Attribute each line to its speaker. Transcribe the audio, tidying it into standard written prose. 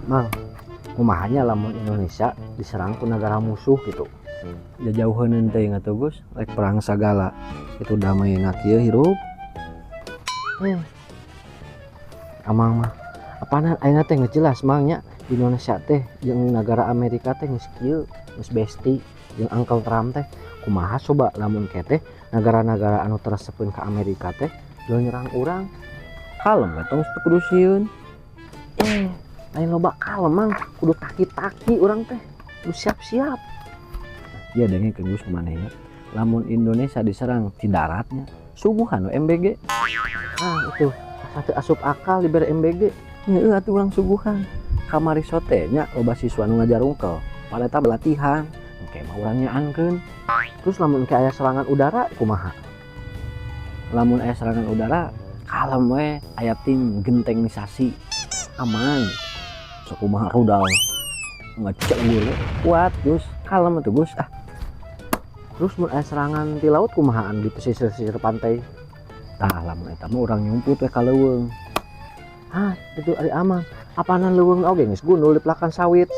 Speaker 1: Mang, kumahanya lamun Indonesia diserang ku negara musuh gitu. Jauhan ente ngatu Gus, rek perang sagala. Itu damai ngakieu hirup. Amang mah apana ayeuna teh geus jelas mangnya Indonesia teh jeung negara Amerika teh geus kieu, geus besti jeung Uncle Trump teh. Kumaha coba lamun teh negara-negara anu teresepeun ka Amerika teh lo nyerang urang. Kalem we tong kudu sieun. Lain loba kalem mang, kudu taki-taki urang teh. Kudu siap-siap. Ya dengkeun Gus kumanehnya. Lamun Indonesia diserang di daratnya, suguhan we MBG. Itu satu asup akal diberi MBG. Heeh atuh urang suguhan. Kamari sote nya loba siswa nu ngajar ungkel. Paleta latihan. Engke mah urang nyaankeun. Terus lamun engke aya serangan udara kumaha? Lamun aya serangan udara, kalem we aya tim gentengnisasi. Aman. Sok kumaha rudal. Ngecek dulu. Kuat Gus. Kalem atuh Gus. Terus mun aya serangan di laut kumahaan di pesisir-pesisir pantai. Tah lamun eta mah urang nyumput we ka leuweung. Itu ari aman. Apana leuweung oge geus gundul di pelakan sawit.